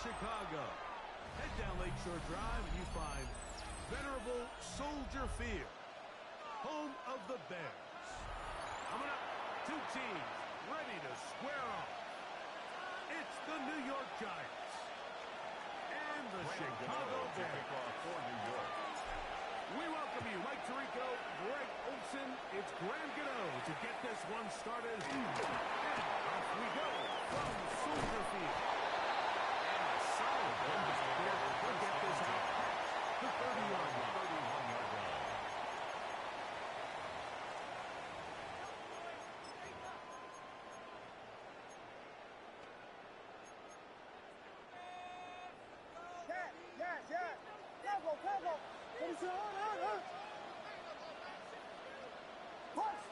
Chicago. Head down Lakeshore Drive and you find venerable Soldier Field, home of the Bears. Coming up, two teams ready to square off. It's the New York Giants and the Chicago Bears. For New York. We welcome you, Mike Tirico, Greg Olson. It's Graham Gano to get this one started. And off we go from Soldier Field. And a solid one there to get this out past the 31-yard line. Yes. Careful. Punch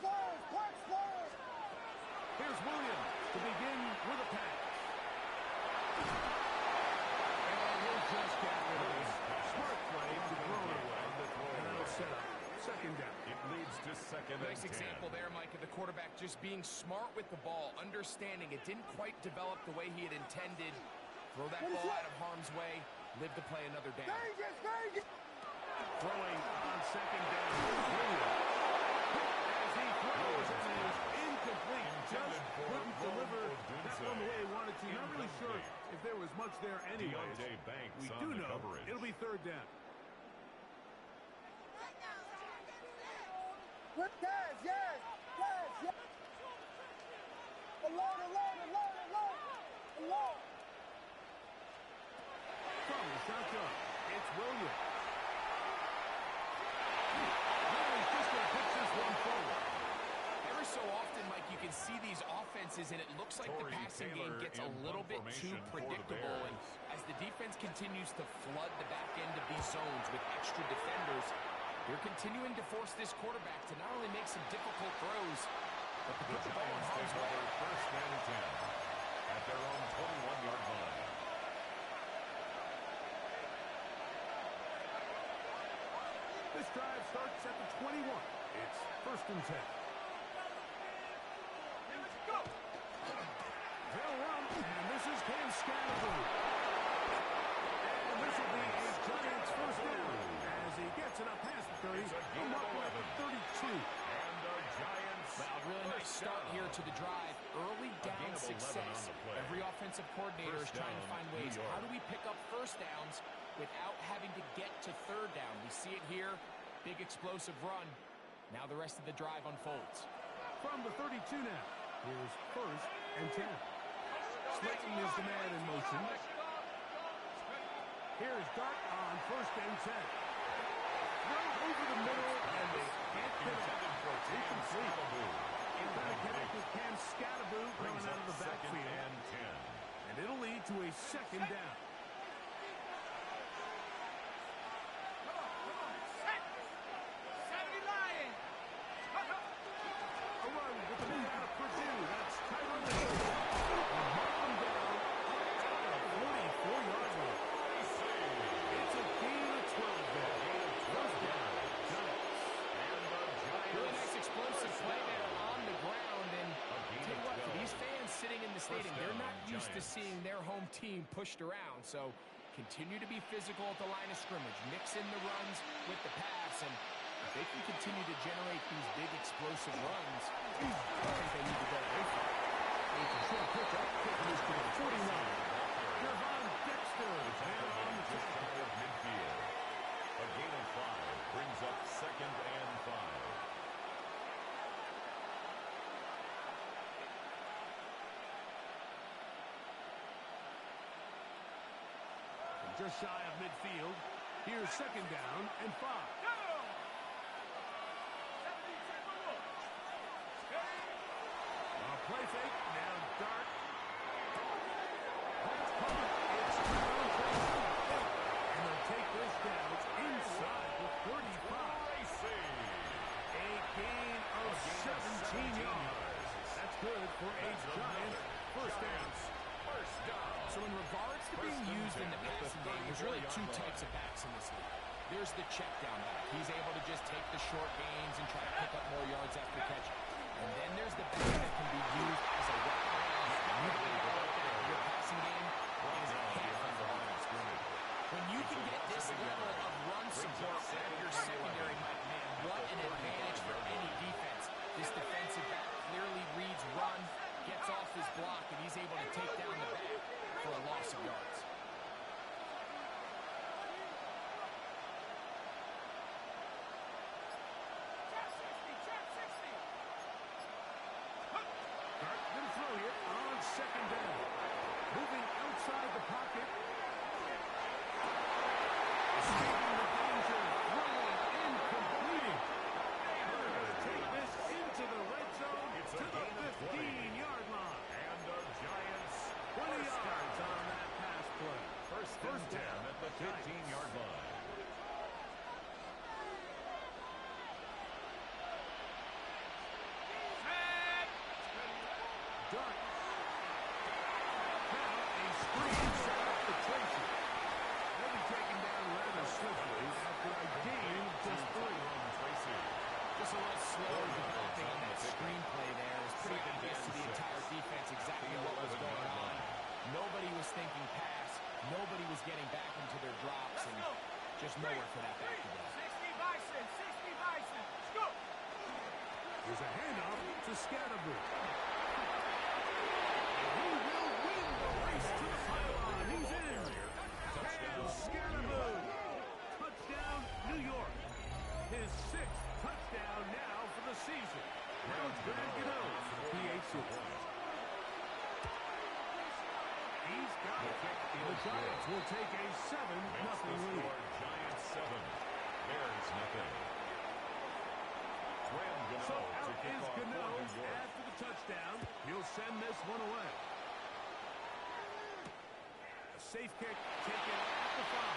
first. Here's Williams to begin with a pass. And he'll just get rid of it. Smart play to throw it away. And that'll set up second down. It leads to second and 10. Nice example there, Mike, of the quarterback just being smart with the ball, understanding it didn't quite develop the way he had intended. Throw that ball out of harm's way, live to play another down. Dangerous. Throwing on second down. As he throws, it is incomplete. Just couldn't deliver that one the way he wanted to. Not really sure if there was much there anyways. We do know it'll be third down. Good pass, yes. Alone. From the shotgun, it's Williams. Williams just going to pitch this one forward. Every so often, Mike, you can see these offenses, and it looks like the passing game gets a little bit too predictable. And as the defense continues to flood the back end of these zones with extra defenders, they're continuing to force this quarterback to not only make some difficult throws, but to put the ball in harm's way. First and 10 at their own 21-yard line. This drive starts at the 21. It's first and 10. They'll run, and this is Cam Scatterby. And this will be a Giants first down as he gets it up past the 30. Come up with the 32. And the Giants. Well, really nice start here to the drive. Early down success. Every offensive coordinator is trying to find ways. How do we pick up first downs without having to get to third down? We see it here. Big explosive run. Now the rest of the drive unfolds. From the 32 now. Here's first and 10. Slayton is the man in motion. Here's Dart on first and 10. Throw over the middle, and they can't connect. Incomplete. And trying to connect with Cam Scatterby coming out of the backfield. And 10. And it'll lead to a second down. A run with the move out of Purdue. That's Tyler Lee. And mark them down at the 44-yard line. It's a gain of 12 there. First down. Really nice explosive play there on the ground. And tell you what, for these fans sitting in the stadium, they're not used to seeing their home team pushed around. So continue to be physical at the line of scrimmage. Mix in the runs with the pass. And if they can continue to generate these big explosive runs, I think they need to go away from it. They can short pick up. Kicking this to the 49. Gervon Dexter there on the Shy of midfield. A gain of 5 brings up second and 5. Just shy of midfield. Here's second down and 5. Play fake. Now Dart. That's caught. It's Tyrone Tracy. And they'll take this down inside the 35. A gain of 17 yards. That's good for a Giant first down. So in regards to being used in the passing game, there's really two types of backs in this league. There's the check down back. He's able to just take the short gains and try to pick up more yards after catch. And then there's the back that can be used as a weapon. You believe your passing game is a half of the level of run support out of your secondary, man, what an advantage for any defense. This defensive back clearly reads run, gets off his block, and he's able to take down the back for a loss of yards. Going to throw here on second down. Moving outside the pocket. Escaping the danger. Throwing and completing. They're going to take this into the red zone to the 15-yard line. And the Giants 20 yards on that pass play. First down at the 15-yard line. Dart. Now a screen set up for Tracy. They'll be taken down rather swiftly after a gain of just 3. Just a little slow developing on that screenplay there. It was pretty obvious to the entire defense exactly what was going on. Nobody was thinking pass. Nobody was getting back into their drops, and just nowhere for that back to go. 60 Bison, 60 Bison. Go! Here's a handoff to Scatterby. He will win the race to the pylon. He's in. And Scatterby. Touchdown, New York. His 6th touchdown now for the season. Now it's Brad Gano for the PHC. He's got it. The Giants will take a 7-0 lead. Giants 7. Bears nothing. So out is Gano after the touchdown. He'll send this one away. A safe kick taken at the 5.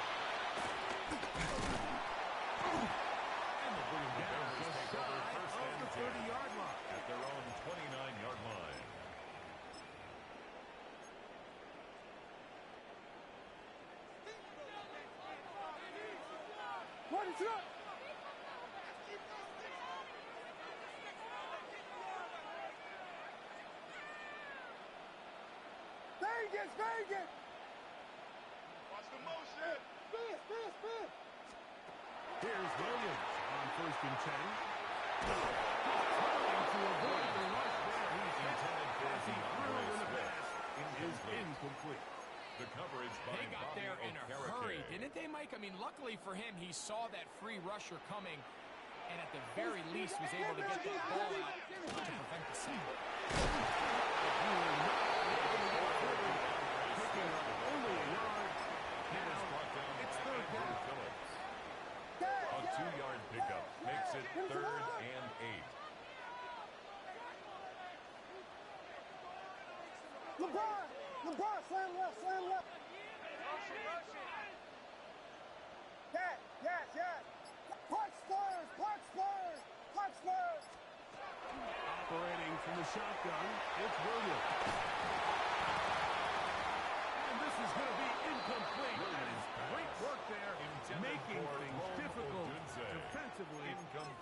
And they'll bring him down just shy of the 30-yard line. At their own 29-yard line. What is up? Vegas, Vegas! Watch the motion! Spin! Here's Williams on 1st and 10. Trying to avoid the rush there. He's intended for as he threw in the pass. It is incomplete. The coverage by They got Bobby there in a Okereke. hurry, didn't they, Mike? I mean, luckily for him, he saw that free rusher coming, and at the very least was able to get that ball out to prevent the sack. Picking up only a yard. Now it's 3rd down. A 2-yard pickup makes it 3rd and 8. LeBron, slam left. Yes. Punch Spurs. Operating from the shotgun, it's Williams. And this is going to be incomplete. That is great work there, making things difficult defensively.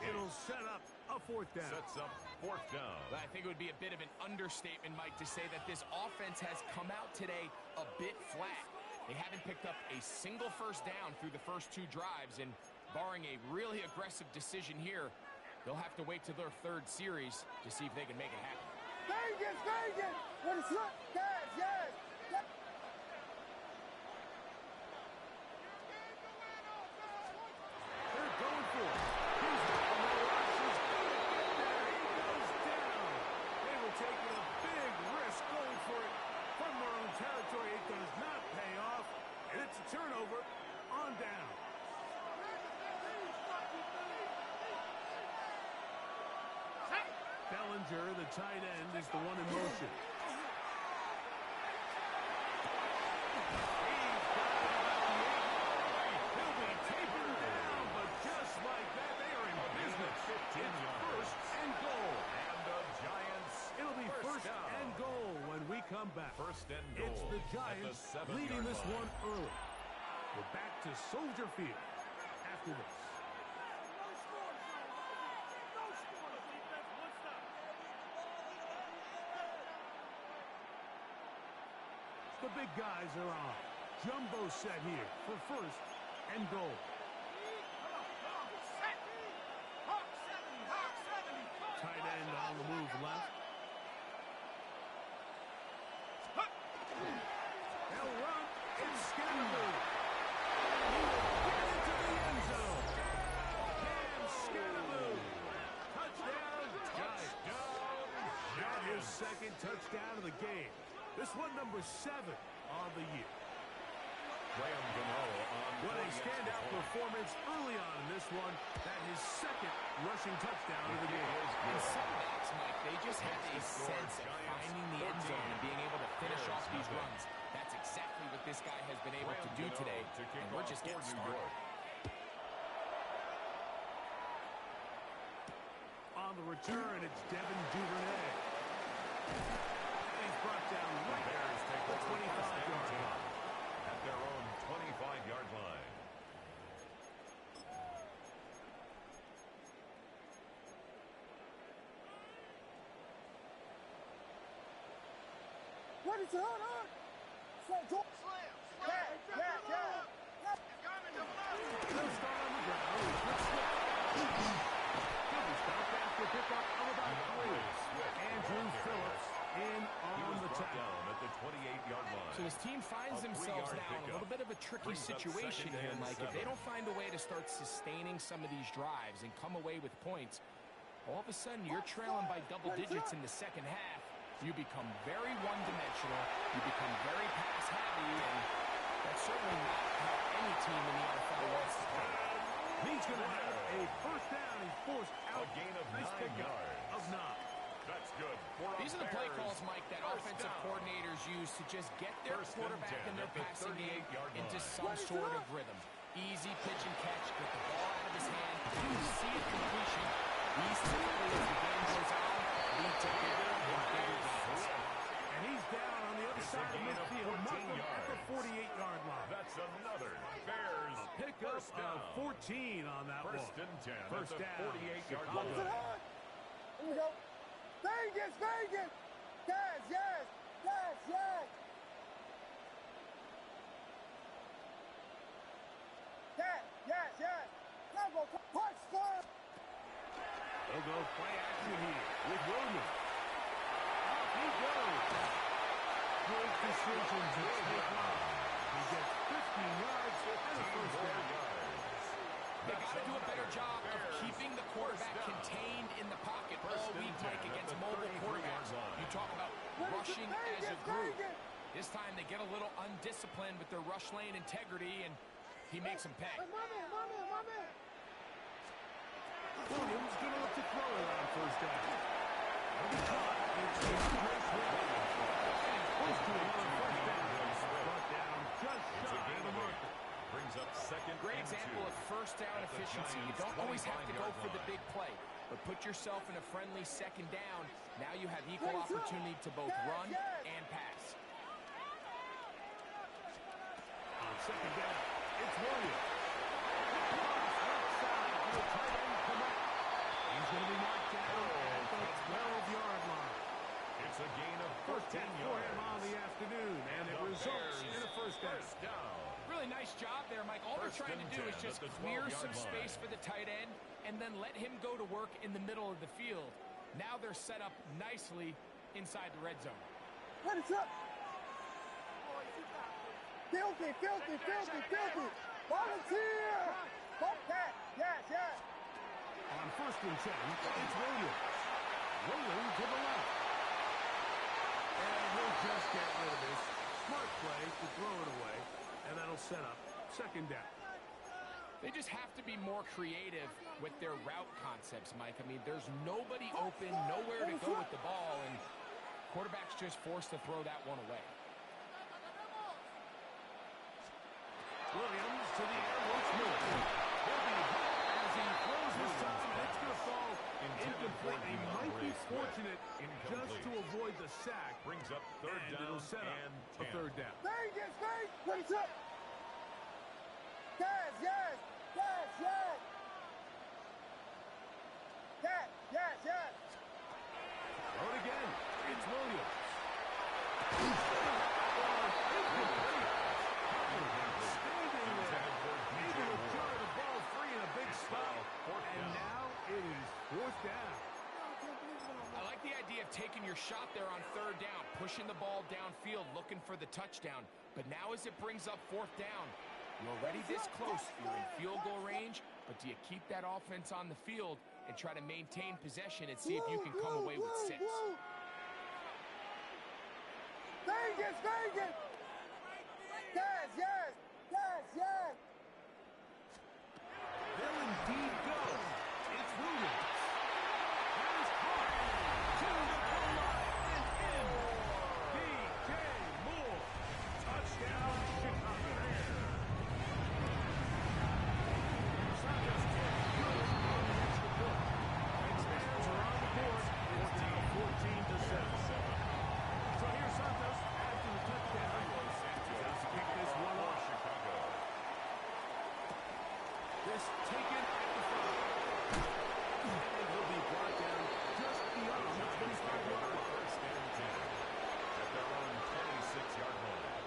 It'll set up a 4th down. Sets up 4th down. But I think it would be a bit of an understatement, Mike, to say that this offense has come out today a bit flat. They haven't picked up a single first down through the first 2 drives, and barring a really aggressive decision here, they'll have to wait to their 3rd series to see if they can make it happen. Vegas! What is up? Yes! They're going for it. He's got no rushes. There he goes down. They were taking a big risk going for it from their own territory. It does not pay off, and it's a turnover on down. Bellinger, the tight end, is the one in motion. He'll be taken down, but just like that, they are in business. It's 1st and goal. And the Giants. It'll be 1st and goal when we come back. 1st and goal. It's the Giants leading this one early. We're back to Soldier Field after this. The big guys are on. Jumbo set here for 1st and goal. Tight end on the move left. They'll run. It's Scanaboo. He will get into the end zone. Cam Scanaboo. Touchdown, Giants. Got his second touchdown of the game. This one number 7 on the year. What a standout performance early on in this one. That his second rushing touchdown of the game. And some backs, Mike, they just have a sense of finding the end zone and being able to finish off these runs. That's exactly what this guy has been able to do today, and we're just getting started. On the return, it's Devin Duvernay. And he's brought down right there at the 25-yard line. At their own 25-yard line. What is it? Hold on. Slam. He'll start on the ground. He'll be stopped after pickup of about 3. Andrew Phillips in on the tackle at the 28-yard line. So his team finds themselves now in a little bit of a tricky situation here, Mike. If they don't find a way to start sustaining some of these drives and come away with points, all of a sudden you're trailing by double digits in the second half. You become very one-dimensional. You become very pass-heavy, and that's certainly not how any team in the NFL wants to play. He's going to have a first down. He's forced out. A gain of 9 yards. Of 9. That's good. These are the play calls, Mike, that offensive coordinators use to just get their quarterback and their passing game into some sort of rhythm. Easy pitch and catch, get the ball out of his hand, you see it completion. These typically, as the game goes on, lead to bigger and bigger gains. And he's down on the other side of midfield, Markham at the 48-yard line. That's another Bears pickup of 14 on that one. First and 10. First down. 48-yard What is it? line. Hold. Here we go. Vegas. Yes. Combo, touchdown. They'll go play action here with Williams. Off he goes. Good decision to take off. He gets 15 yards and a first down. They got to do a better job of keeping the quarterback contained in the pocket all week, Mike, against mobile quarterbacks. You talk about rushing as a group. This time they get a little undisciplined with their rush lane integrity, and he makes them pay. My man. Williams going to look to throw it on first down. He'll be caught. It's a great run. And close to another first down. Brought down just shy of the marker. Brings up second. Great example of first down efficiency. You don't always have to go for the big play, but put yourself in a friendly second down. Now you have equal opportunity to both run and pass. On second down, it's Williams. Outside to the tight end, Komet. He's going to be knocked down at the 12-yard line. It's a gain of 14 for yards. him on the afternoon, and it results in a first down. Really nice job there, Mike. All they're trying to do is just clear some space for the tight end and then let him go to work in the middle of the field. Now they're set up nicely inside the red zone. What is up? Filthy. Volunteer. Bobcat. Yes. On first and 10, it's Williams. Rolling to the left. And he'll just get rid of this. Smart play to throw it away, and that'll set up second down. They just have to be more creative with their route concepts, Mike. I mean, there's nobody open, nowhere to go with the ball, and quarterback's just forced to throw that one away. Williams to the air once more. He'll be hit as he throws this time, and it's going to fall incomplete. He might be fortunate just to avoid the sack. Brings up third and down it'll set up and a 10. third down. Vegas. What is up? Yes. Throw it again. It's Williams. Standing there, able to taking your shot there on third down, pushing the ball downfield, looking for the touchdown. But now as it brings up fourth down, you're already this close. You're in field goal range, but do you keep that offense on the field and try to maintain possession and see if you can come away with 6? Vegas, Vegas! Yes, yes, yes, yes! They'll indeed go. It's Williams. That is caught. To the goal line and in. DJ Moore. Touchdown, Chicago. Santos gets good on the extra point. Next Bears are on the board. It's now 14-7. So here's Santos after the touchdown. Santos pick this one off. Chicago. This taken at the 5. And he'll be brought down just beyond the 25-yard line. First and 10 at their own 26-yard line.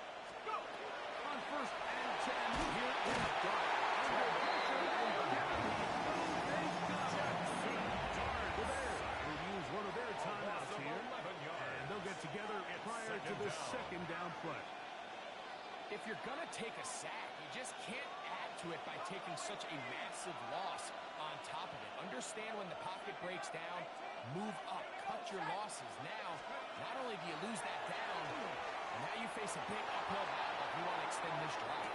On first and 10, here is Dart. Under pressure and down. They got it. The Bears will use one of their timeouts here, and they'll get together prior to the second down play. If you're going to take a sack, you just can't add to it by taking such a massive loss on top of it. Understand when the pocket breaks down, move up, cut your losses. Now, not only do you lose that down, now you face a big uphill battle if you want to extend this drive.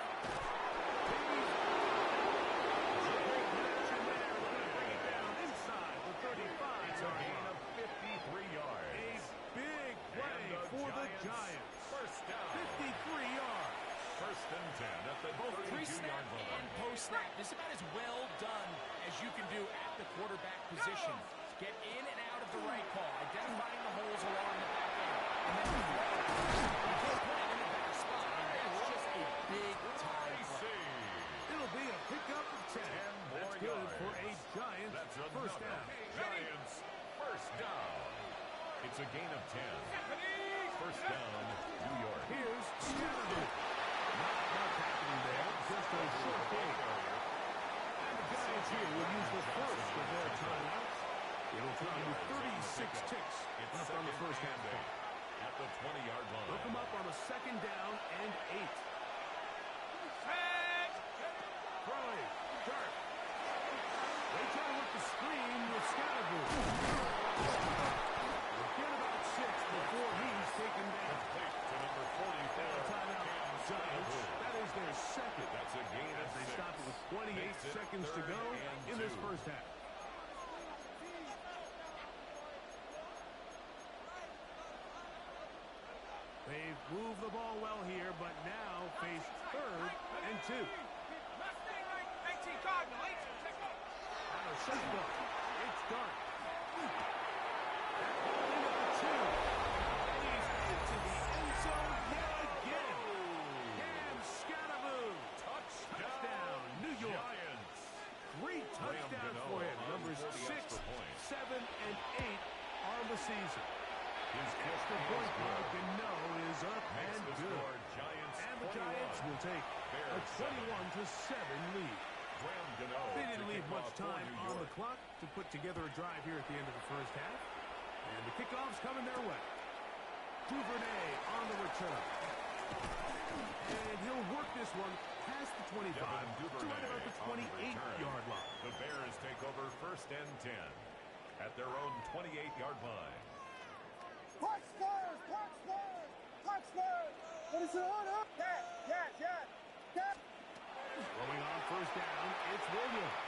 Inside the 35. It's a gain of 53 yards. A big play for the Giants. First down. 53 yards. First and 10 at the Both 32-yard pre-snap line. and post-snap is about as well done as you can do at the quarterback position. Get in and out of the right call, identifying the holes along the back end, and then you throw it. You can't put it in a better spot. That's just a big-time play. It'll be a pickup of 10. That's good yards. for a Giants That's first down. Giants first down. It's a gain of 10. First down, New York. Here's Scatterby. Not much happening there, just a short gain. And the Giants here will use the first of their timeouts. It'll come with 36 ticks left on the first half. At the 20-yard line. Look them up on a second down and 8. Crowley, Dart. They try to work the screen with Scatterby. Get about 6 before he's taken down. Complete to number 44. Timeout, Giants. That is their second. That's a gain of They 6. stop it with 28 Makes it seconds to third go and in this 2. first half. They've moved the ball well here, but now face third and 2. On a second up, it's Dart. That ball in at the 2. And he's into the end zone yet again. Cam Scatterby. Touchdown, New York. Giants. 3 touchdowns for him. Numbers 6, 7, and 8 on the season. His Extra point mark Gano is up and good. Giants And the Giants will take a 21-7 lead. They didn't leave much time on the clock to put together a drive here at the end of the first half. And the kickoff's coming their way. Duvernay on the return. And he'll work this one past the 25 to right about the 28-yard line. The Bears take over first and 10 at their own 28-yard line. Punch Spurs! Punch Spurs! Punch Spurs! What is it on up? Yes, yes, yes, yes! Going on first down, it's Williams.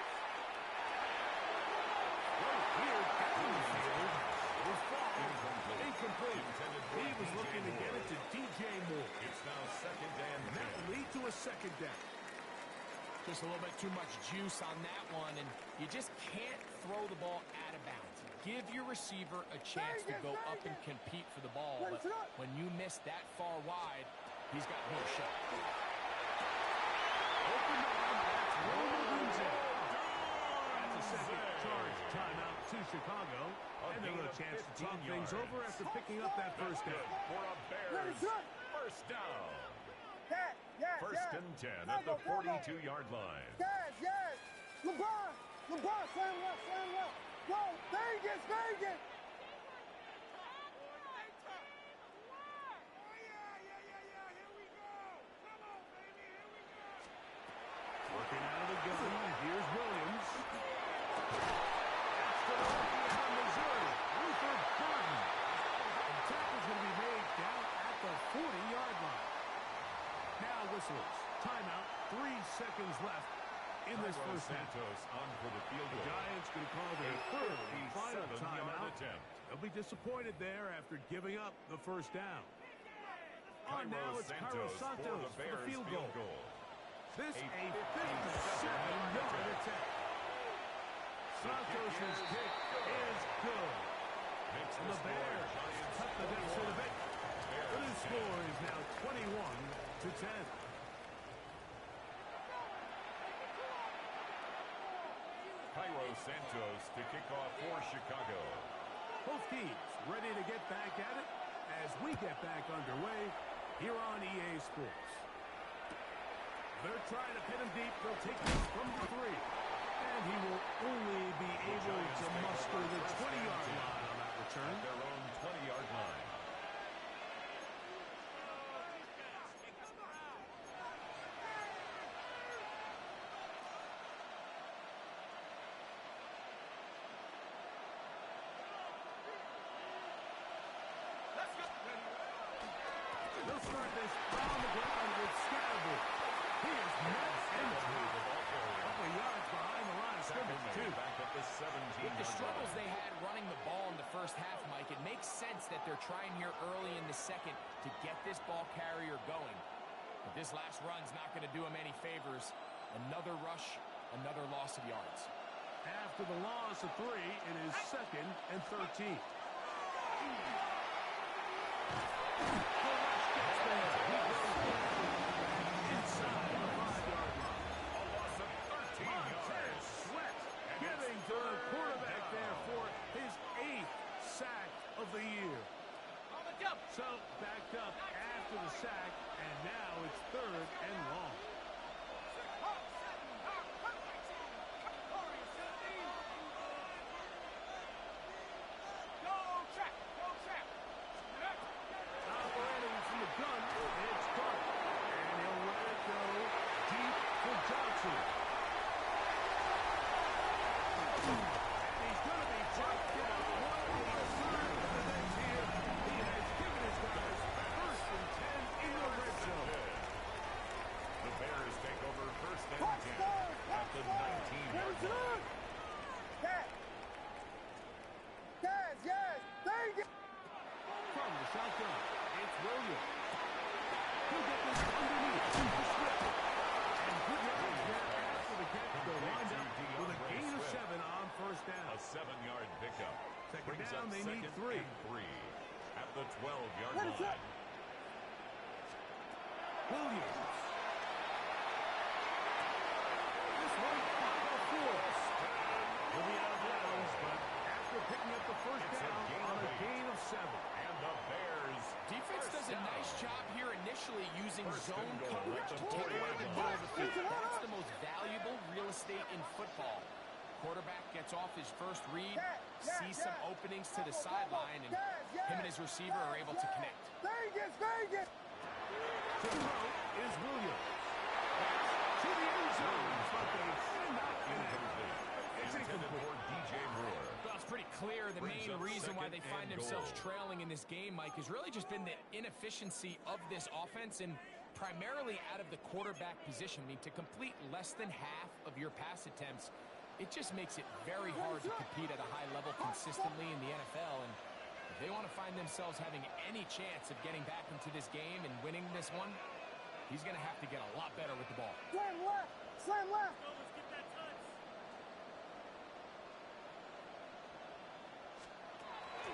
Right here, down the field. It was far. Incomplete. He was looking to get it to DJ Moore. It's now second and And that 10. will lead to a second down. Just a little bit too much juice on that one, and you just can't throw the ball out of bounds. Give your receiver a chance to go up and compete for the ball, but when you miss that far wide, he's got no shot. Open arm, that's Romo Gunzel. That's a second charge timeout to Chicago. And they'll have a chance to talk things yards. over after picking up that first down. For a Bears first down. First and 10 at the 42-yard line. Yes. LeBron, slam left. Go, Vegas. Working out of the gun. Here's Williams. That's the on Missouri. Luther Burton. The tackle's going to be made down at the 40-yard line. Now whistlers. Timeout. 3 seconds left in this first half. Santos on for the field The goal. Giants going to call their third and final 37-yard timeout. attempt. They'll be disappointed there after giving up the first down. On now, it's Cairo Santos for the field goal. This a 57-yard attempt. Santos' kick is good. And the Bears cut the deficit a bit. The new score is now 21-10. Cairo Santos to kick off for Chicago. Both teams ready to get back at it as we get back underway here on EA Sports. They're trying to pin him deep. They'll take this from the 3. And he will only be able to muster the 20-yard line on that return. At their own 20-yard line. They'll start this on the ground with Scatterboard. He is met and a couple yards behind the line of scrimmage, too. Back at the 17. With the struggles they had running the ball in the first half, Mike, it makes sense that they're trying here early in the second to get this ball carrier going. But this last run's not going to do him any favors. Another rush, another loss of yards. After the loss of 3, it is 2nd and 13. Inside the 5-yard line. A loss of 13 yards. Sweat getting to the quarterback there for his 8th sack of the year. So backed up after the sack, and now it's 3rd and long. Operating from the gun, it's Clark. And he'll let it go deep for Johnson. And he's going to be dropped down. One on the side of the bench here. He has given his guys 1st and 10 in the red zone. The Bears take over 1st and 10 at the 19-yard line. Vegas. From the shotgun, it's Williams. He'll get this underneath to Swift. And good yards there after the catch. They'll wind up with a gain of 7 on first down. A 7-yard pickup. Second Brings down, up they need 2nd 3. and 3 at the 12-yard Let it line. Williams. This one on the 4. He'll be out of bounds, but after picking up the first It's a down gain on of a 8. gain of 7. And the Bears Defense does a nice job here initially using First zone and goal coverage at to the take away 40-yard the line. middle of the field. That's the most valuable real estate in football. Quarterback gets off his first read, sees some openings to the sideline, and him and his receiver are able to connect. Vegas. To throw is Williams. To the end zone, but they cannot connect. It's intended incomplete. for DJ Moore. Well, it's pretty clear the Brings main up reason why 2nd they find and themselves goal. trailing in this game, Mike, has really just been the inefficiency of this offense and primarily out of the quarterback position. I mean, to complete less than half of your pass attempts, it just makes it very hard to compete at a high level consistently in the NFL. And if they want to find themselves having any chance of getting back into this game and winning this one, he's going to have to get a lot better with the ball. Slam left.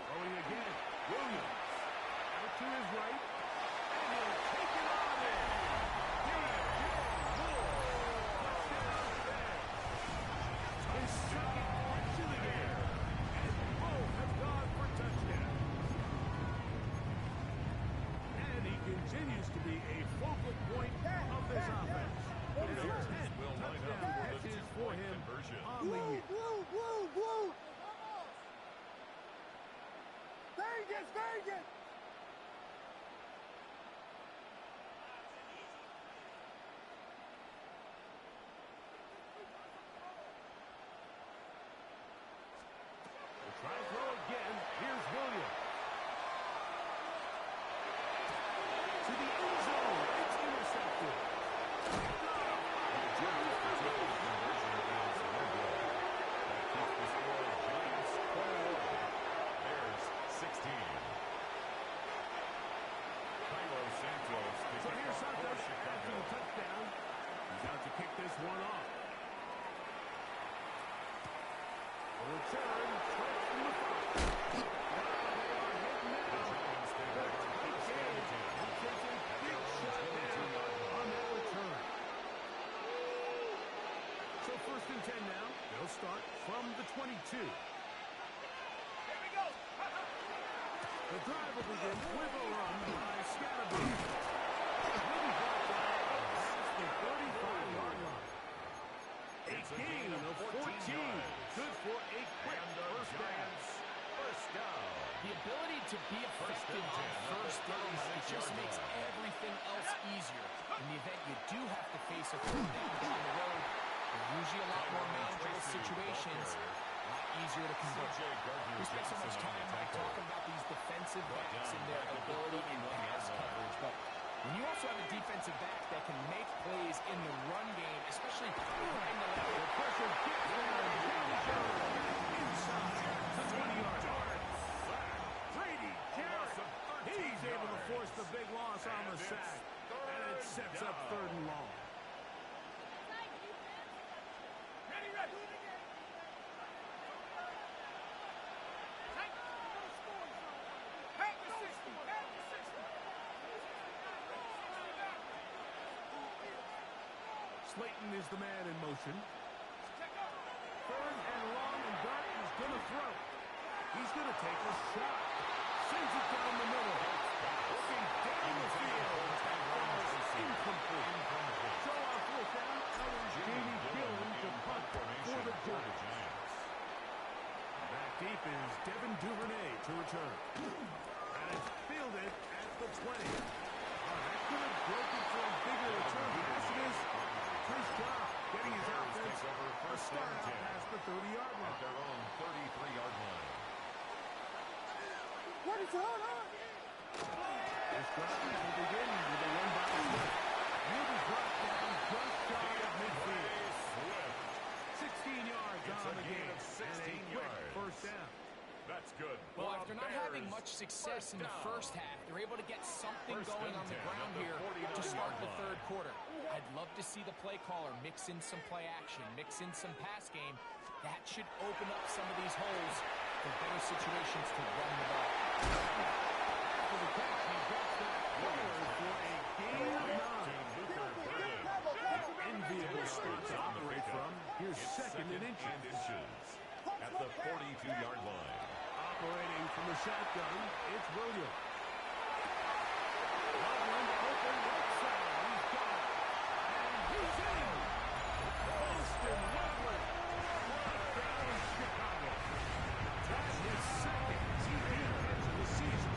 Throwing again. Williams. Out to his right. And he'll take it on in. Touchdown, Bears. His 2nd catch of the game. And return straight from the front. Wow, they are hitting it hard. They're tight game. He takes a big shot down on that return. So 1st and 10 now. They'll start from the 22. The drive will begin with a run by Scalabrine. He'll be brought down past the 35-yard line. A gain of 14. Good for a quick first down. First down. The ability to be effective on first down, it just makes everything else easier. In the event you do have to face a 4th down down the road, they're usually a lot more manageable situations, a lot easier to convert. We spend so much time talking about these defensive backs and their ability in pass coverage, but when you also have a defensive back that can make plays in the run game, especially behind the line, The pressure gets down. Inside the 20-yard line. Brady Jarrett. He's able to force the big loss on the sack, and it sets up 3rd and long. Slayton is the man in motion. 3rd and long, and Dart is going to throw. He's going to take a shot. Sends it down the middle. Looking down the field. Incomplete. So on 4th down, now is Jamie Gillen to punt for the Giants. Back deep is Devin Duvernay to return. And it's fielded at the 20. That could have broken for a bigger return. Yes, it is. Nice job getting his offense a start out past the 30-yard line. At their own 33-yard line. What is on? This drive will begin with a run by Swift. He'll be brought down just shy of midfield. 16 yards on the game. And a quick first down. That's good. well, after not having much success in the first half, they're able to get something going on the ground here to start the 3rd quarter. I'd love to see the play caller mix in some play action, mix in some pass game. That should open up some of these holes for better situations to run the ball. For the catch, he gets that forward for a gain of 9. Enviable spot to operate from. Here's 2nd and inches. At the 42-yard line. Operating from the shotgun, it's Williams. Loveland open right side. He's got it. And he's in. Boston Loveland. Touchdown, Chicago. That's his 2nd TV catch of the season.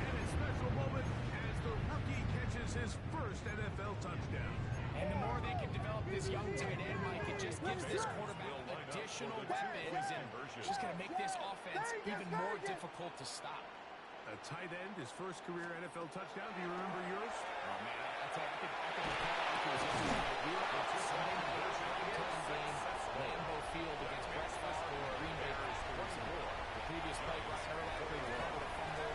And a special moment as the rookie catches his first NFL touchdown. And the more they can develop this young tight end, Mike, it just gives this quarterback additional weapons, and it's just going to make this offense even more difficult to stop. A tight end, his first career NFL touchdown. Do you remember yours? Oh, man, I tell you, I could recall like it was yesterday. We were at the Sunday night home game, Lambeau Field against Brett Favre or Green Bay Packers. The previous play, Brian Urlacher recovered a fumble,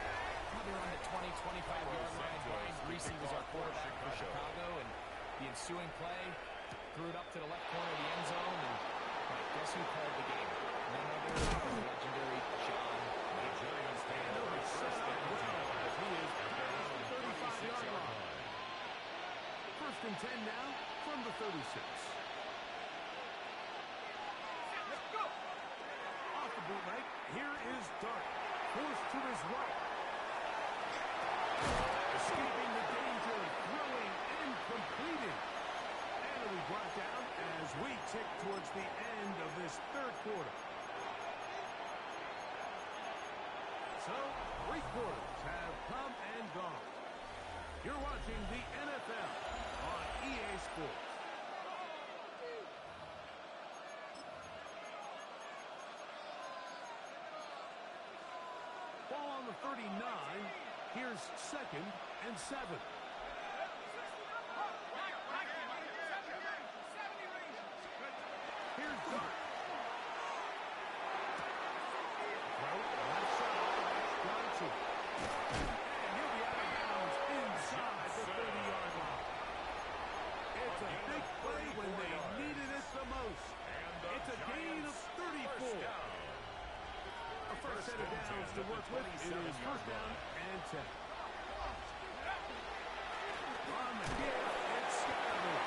probably around the 20, 25-yard line. Brian Greasy was our quarterback for Chicago, and the ensuing play threw it up to the left corner of the end zone, and guess who called the game? None other than the legendary John. The Giants handle it well as he is at the 35-yard line. 1st and 10 now from the 36. Off the bootleg, here is Dart. Forced to his right. Escaping the danger, throwing and completing. And it'll be brought down as we tick towards the end of this 3rd quarter. So, 3 quarters have come and gone. You're watching the NFL on EA Sports. Ball on the 39. Here's 2nd and 7. Here's Dart. Left side, that's Johnson. And he'll be out of bounds inside the 30-yard line. It's a big play when they needed it the most. It's a game Fourth down and 10. On the give, it's Scatterby.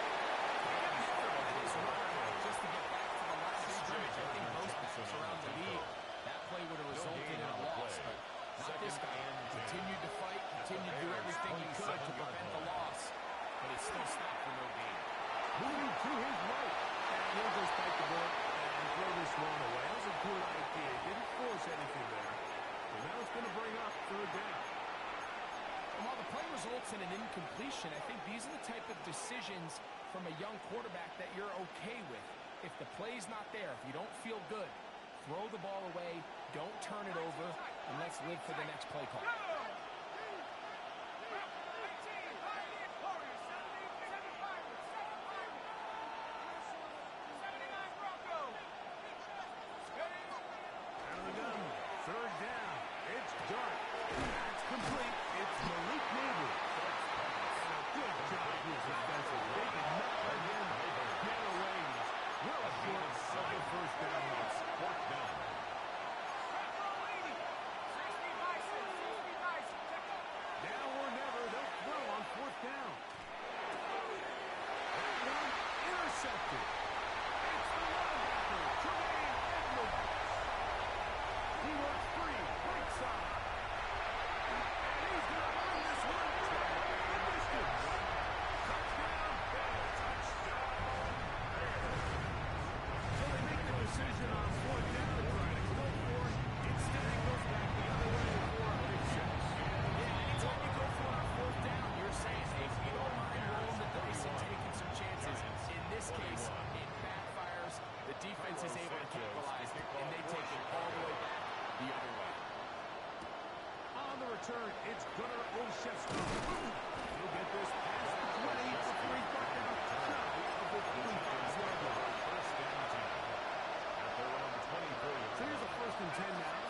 Just to get back to the line of scrimmage, I think most pitchers around the league, that play would have resulted in a loss. But not this guy. Continued to fight, continued to do everything he could to prevent the loss. But it still stopped for no gain. Moving to his right. And he'll just bite the bullet and throw this one away. That was a good idea. Didn't force anything there. And now it's going to bring up third down. And while the play results in an incompletion, I think these are the type of decisions from a young quarterback that you're okay with. If the play's not there, if you don't feel good, throw the ball away, don't turn it over, and let's live for the next play call. It's Gunnar Olszewski. He'll get this past the 20 before he's brought down shy of the 25-yard line. First and 10. At their own 24. So here's a first and 10 now.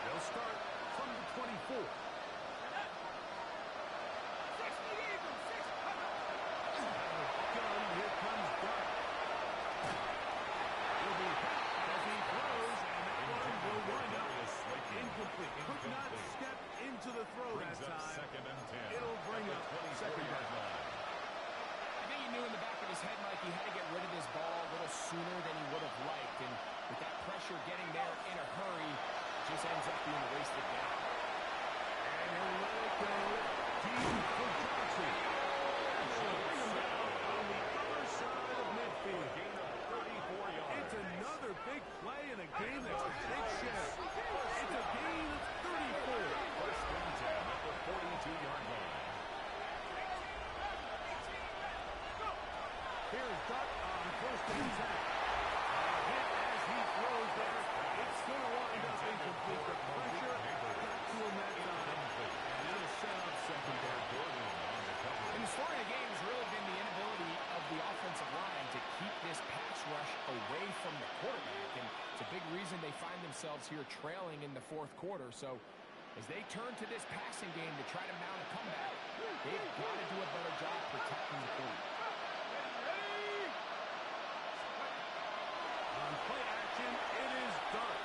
They'll start from the 24. Here comes Dart. He'll be hit as he throws, and that one will wind up incomplete. Could not step into the throw that time. Second and 10. It'll bring up second down. I think he knew in the back of his head, Mike, he had to get rid of this ball a little sooner than he would have liked. And with that pressure getting there in a hurry, it just ends up being a wasted down. And he'll let it go deep for Johnson. She'll bring him down on the other side of midfield. Gain of 34 yards. It's another big play in a game that's had its share. It's a gain of 34. First and 10 at the 42-yard line. Here's Duck on first and 10. Hit as he throws there. It's going to wind up incomplete. The pressure got to him that time. And it'll set up second down. And the story of the game has really been the inability of the offensive line to keep this pass rush away from the quarterback. And it's a big reason they find themselves here trailing in the fourth quarter. So as they turn to this passing game to try to mount a comeback, they've got to do a better job protecting the quarterback. On play action, it is Dart.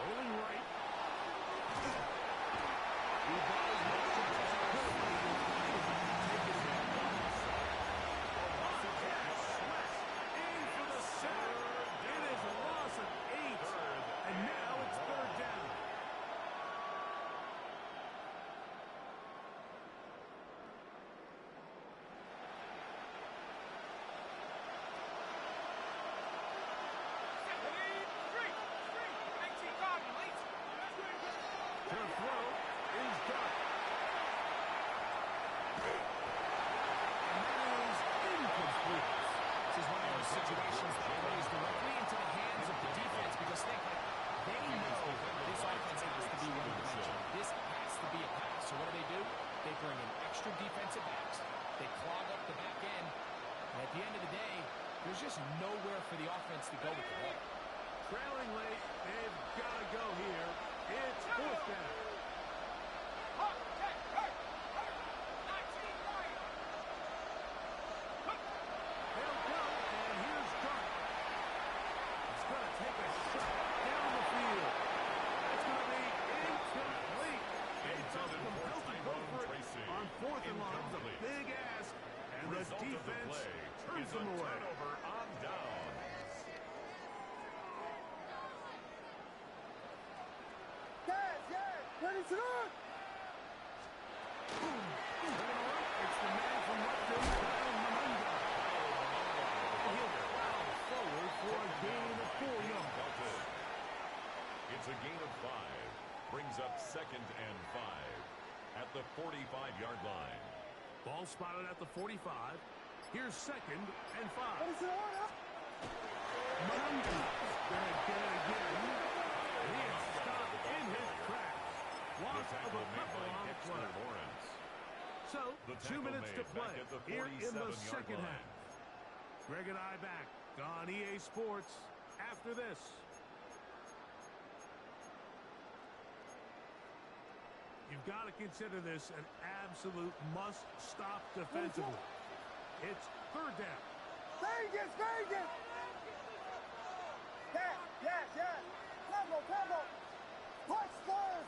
Rolling right. He does what he does. Take it back. Smash in for the center. It is a loss of 8. And now it's third down. To throw is Dart. And that is incomplete. This is one of those situations that plays directly into the hands of the defense because they know this offense has to be one-dimensional. This has to be a pass. So what do? They bring in extra defensive backs. They clog up the back end. And at the end of the day, there's just nowhere for the offense to go with the ball. Trailing late, they've got to go here. It's fourth down. They'll go, and here's Dart. He's going to take a shot down the field. That's going to be incomplete. It Ready, sit on. It's the man from Rutgers, Kyle Mamanga. He'll foul forward for a gain of 4 yards. It's a gain of 5. Brings up 2nd and 5 at the 45-yard line. Ball spotted at the 45. Here's 2nd and 5. Ready, sit on. Mamanga gonna get it again. He is stopped in his tracks. Loss of a couple on the play. So, 2 minutes to play here in the second half. Greg and I back on EA Sports after this. You've got to consider this an absolute must-stop defensively. It's 3rd down. Vegas, Vegas. Yes. Combo. Punch Spurs.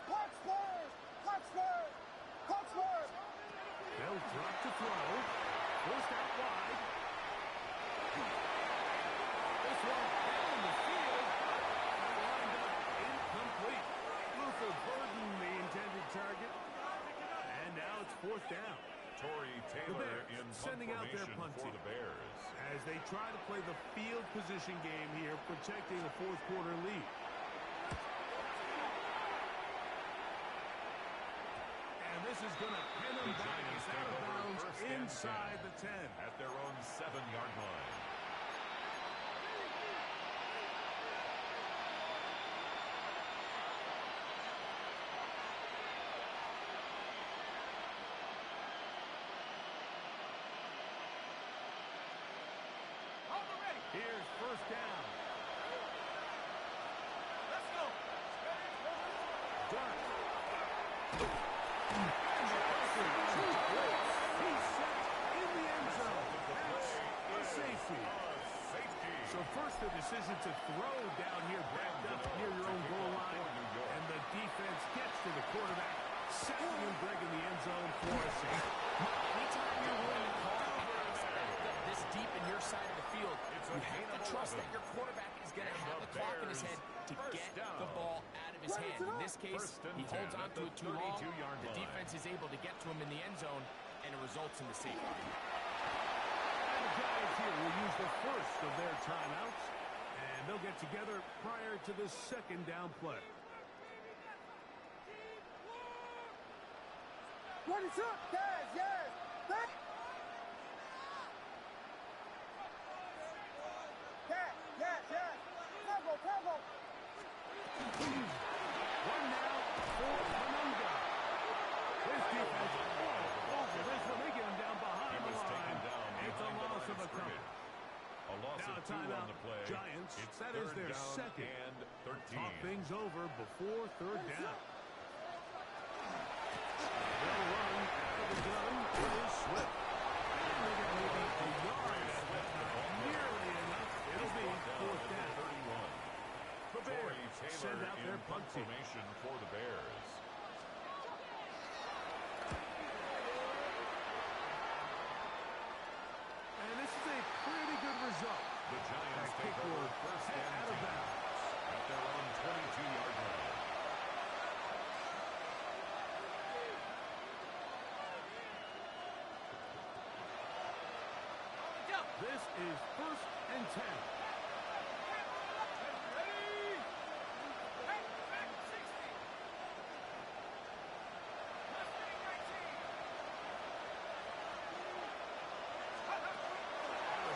They'll drop to throw. Forced out wide. This one down the field. And lined up incomplete. Luther Burden, the intended target. And now it's 4th down. Torrey Taylor in sending out their punt for team the Bears. as they try to play the field position game here, protecting a 4th quarter lead. And this is going to pin them back out of bounds inside the 10. At their own 7-yard line. Here's 1st down. Let's go. Dart. He's set in the end zone. That's a safety. So first the decision to throw down here, backed up near your own goal line. And the defense gets to the quarterback. Second and Greg in the end zone for a safety. Anytime you're willing to call pass backed up this deep in your side of the field, you have to trust that your quarterback is going to have the clock in his head to get the ball out of his hand. In this case, he holds on to it too long. The defense is able to get to him in the end zone, and it results in the safety. And the Giants here will use the first of their timeouts, and they'll get together prior to the 2nd down play. Ready, sit. Yes. Yes. Combo. One now for Mamanga. His defense over this one. They get him down behind the line. It's a loss of a couple. A loss Now of 2 timeout. on the play. Giants. It's That is 3rd their down 2nd. and 13. Talk things over before 3rd down. They'll run out of the gun. It is Swift. And they're going to move it a yard at that time. Nearly enough. It'll be 4th down. The Torrey Bears Taylor send out their in punt team. formation for the Bears. And this is a pretty good result. The Giants take kick over will 1st head and out of 10 bounds. at their own 22-yard line. This is 1st and 10.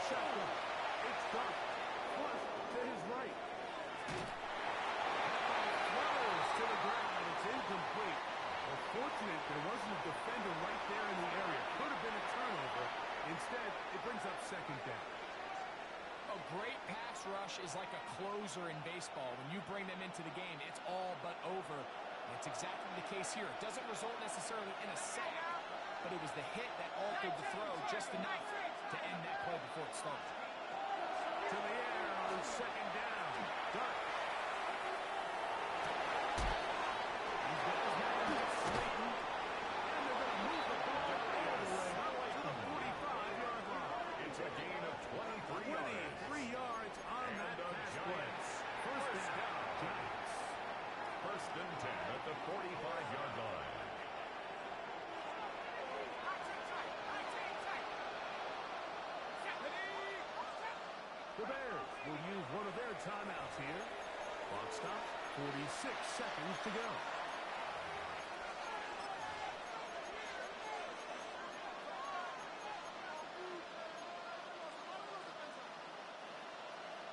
Shotgun. It's dropped. Flush to his right. Throws to the ground. It's incomplete. Well, fortunate there wasn't a defender right there in the area. Could have been a turnover. Instead, it brings up 2nd down. A great pass rush is like a closer in baseball. When you bring them into the game, it's all but over. And it's exactly the case here. It doesn't result necessarily in a sack, but it was the hit that altered the throw just enough to end that play before it started. To the air on 2nd down. Dart. These guys now get Slayton. And they're going to move the ball all the way to the 45-yard line. It's a gain of 23 yards. 23 yards on And that the pass play. Giants. First down. Giants. 1st and 10 at the 45-yard The Bears will use one of their timeouts here. Clock stops, 46 seconds to go.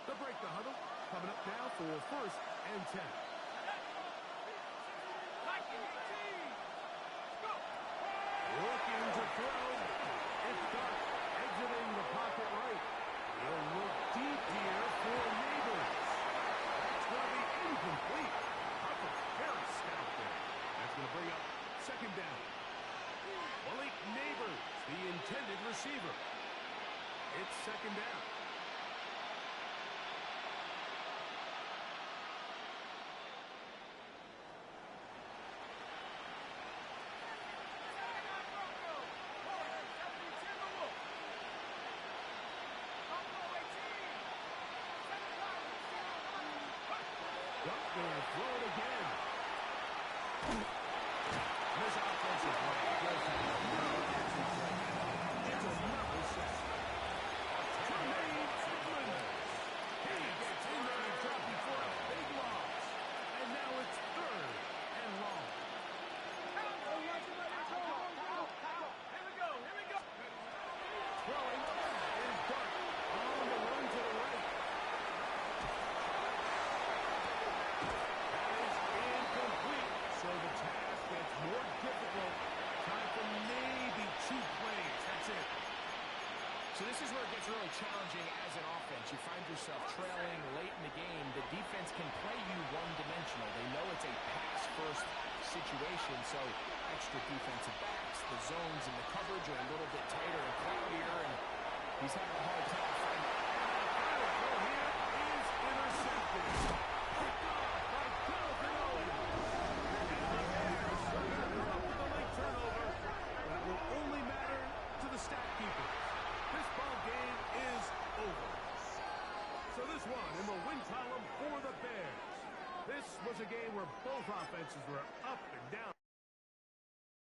They'll break the huddle. Coming up now for 1st and 10. Looking to throw. It's Dark exiting the pocket right. He'll look deep here for Neighbors. That's going to be incomplete. Up a very stout there. That's going to bring up 2nd down. Malik Neighbors, the intended receiver. It's 2nd down. Going to throw it again. This offensive line does have it's another set. Tremaine Edmonds. He gets in there and dropped before a big loss. And now it's 3rd and long. Here we go. Throwing is Dark on the run to the right. So the task gets more difficult. Time for maybe 2 plays. That's it. So this is where it gets really challenging as an offense. You find yourself trailing late in the game. The defense can play you one-dimensional. They know it's a pass-first situation, so extra defensive backs, the zones and the coverage are a little bit tighter and cloudier, and he's having a hard time finding it. Here is intercepted. Picked off by Jonathan Owens. Turnover, but it will only matter to the stat keepers. This ball game is over. So this one in the win column for the Bears. This was a game where both offenses were up and down.